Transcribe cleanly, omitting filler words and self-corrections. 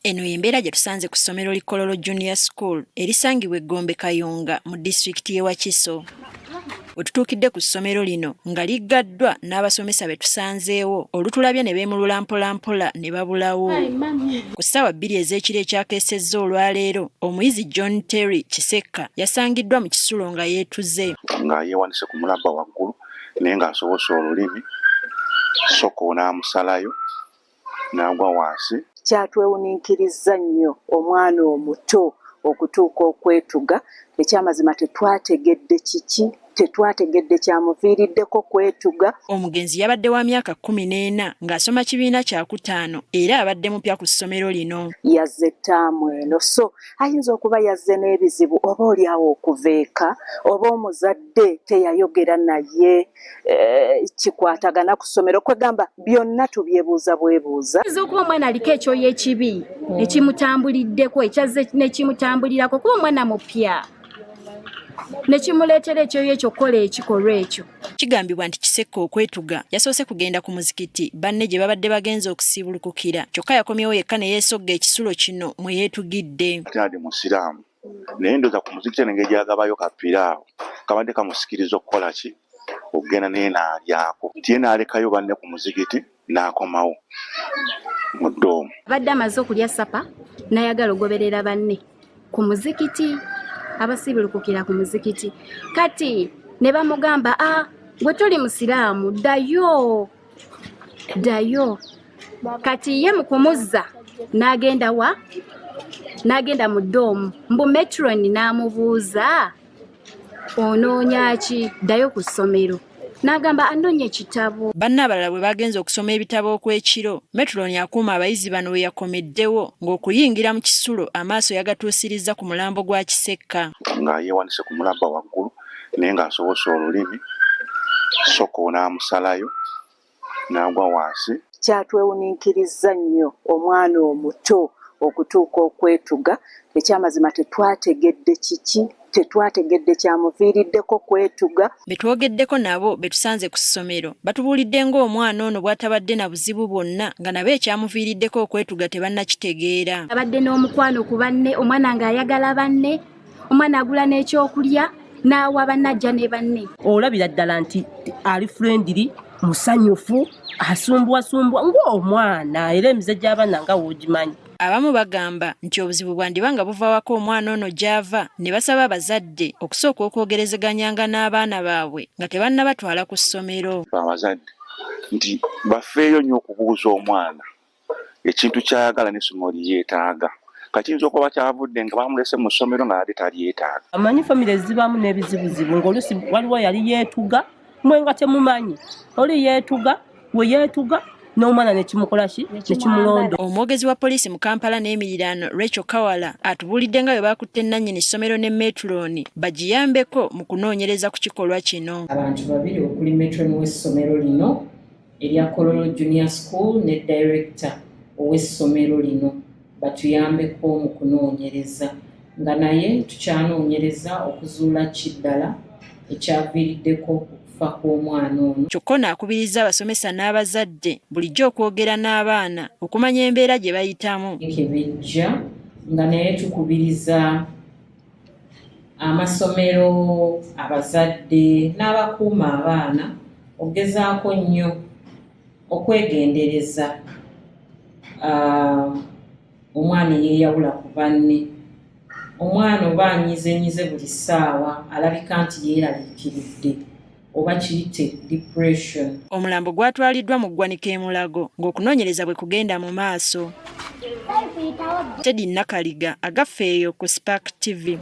Eno y'embeera gye tusanze ku ssomero Likololo Junior School erisangibwa e Gombe Kayonga mu disitulikiti y'e Wakiso. We tutuukidde ku ssomero lino nga liggaddwa n'abasomesa be tusanzeewo olutulabye ne beemulula mpolampola ne babulawo. Ku ssaawa 2 ez'ekiro ekyakeesezza olwaleero omuyizi John Terry Kisekka yasangiddwa mu kisulo nga yeetuze. Nga yeewanise ku mulabba waggulu naye ng'asobose olulimi soko n'amusalayo n'agwa wansi. Kyatwewuniikiriza nnyo omwana omuto okutuuka okwetuga. Ekyamazima tetwategedde kiki, tetwategedde kyamuviiriddeko kwetuga. Omugenzi yabadde wa myaka 14 ng'asoma kibiina kya 5 era abadde mupya ku ssomero lino. Yazze ttaamu eno, so ayinza okuba yazze n'ebizibu oba oliawo okuveeka oba omuzadde teyayogera naye kikwatagana ku ssomero kwegamba byonna tubyebuuza bwebuuza. Ayinza okuba omwana aliko ekyoyo ekibi ekimutambuliddeko ekyazze nekimutambulirako kuba omwana mupya nekimuleetera ekyoyo ekyo kukola ekikolwa ekyo. Kigambibwa nti Kisekka okwetuga yasoose kugenda ku muzikiti banne gye babadde bagenza okusiibulukukira kyokka yakomyewo yekka ne yeesogga ekisulo kino mwe yeetugidde. Ate musiraamu naye ndoza ku muzikiti n'engeri gy'agabayo kapiraawo kabadde kamusikiriza okukola ki okugenda naye n'alyako tiye n'alekayo banne ku muzikiti n'akomawo mu ddoomu. Abadde amaze okulya ssapa n'ayagala ogoberera banne ku muzikiti abasiibulukukira ku muzikiti kati ne bamugamba gwe toli musiraamu ddayo kati ye mu kumuzza n'agenda mu ddoomu mbu metroni n'amubuuza onoonya ki ddayo ku ssomero n'agamba anoonya ekitabo. Banne abalala bwe bagenza okusoma ebitabo okw'ekiro metroni akuuma abayizi bano we yakomeddewo ng'okuyingira mu kisulo amaaso yagatuusiriza ku mulambo gwa Kisekka. Nga yeewanise ku mulabba waggulu naye ng'asobose olulimi soko n'amusalayo n'agwa wansi. Kyatwewuniikiriza nnyo omwana omuto okutuuka okwetuga. Ekyamazima tetwategedde kiki, tetwategedde kyamuviiriddeko kwetuga. Betwogeddeko nabo betusanze ku ssomero batubuulidde ng'omwana ono bw'atabadde na buzibu bwonna nga nabo ekyamuviiriddeko okwetuga tebannakitegeera. Abadde n'omukwano ku banne, omwana ng'ayagala banne, omwana agula n'ekyokulya n'awa bannajja ne banne. Olabira ddala nti ali friendly, musanyufu, asumbwasumbwa ng'omwana era emize gy'abaana nga w'ogimanyi. Abamu bagamba nti obuzibu bwandiba nga buvaawako omwana ono gy'ava ne basaba abazadde okusooka okwogerezeganyanga n'abaana baabwe nga tebannabatwala ku ssomero. Abazadde nti bafeeyo nnyo okubuuza omwana ekintu ky'ayagala n'essomero lyeetaaga. Kayinza okuba kyavudde nga bamulese mu ssomero ng'ate talyetaaga. Amanyi famire zibamu n'ebizibuzibu ng'oluusi waliwo yali yeetuga mwe nga temumanyi oli yeetuga we yeetuga n'omwana nekimukola ki nekimulonda. Omwogezi wa poliisi mu Kampala n'emiriraano Rachel Kawala atubuulidde nga bwe bakutte nannyini ssomero ne metroni bagiyambeko mu kunoonyereza ku kikolwa kino. Abantu babiri okuli metroni w'essomero lino erya Kololo Junior School ne director ow'essomero lino batuyambeko mu kunoonyereza nga naye tukyanoonyereza okuzuula kiddala ekyaviiriddeko okufa kw'omwana ono. Kyokka n'akubiriza abasomesa n'abazadde bulijjo okwogera n'abaana okumanya embeera gye bayitamu. Kebejja nga naye tukubiriza amasomero, abazadde n'abakuuma abaana okugezaako nnyo okwegendereza omwana eyeeyawula ku banne. Omwana oba anyizenyize buli ssaawa alabika nti yeeraliikiridde oba kiyite depression. Omulambo gwatwaliddwa mu ggwanika e Mulago ng'okunoonyereza bwe kugenda mu maaso. Teddy Nakaliga agafeeyo ku Spark TV.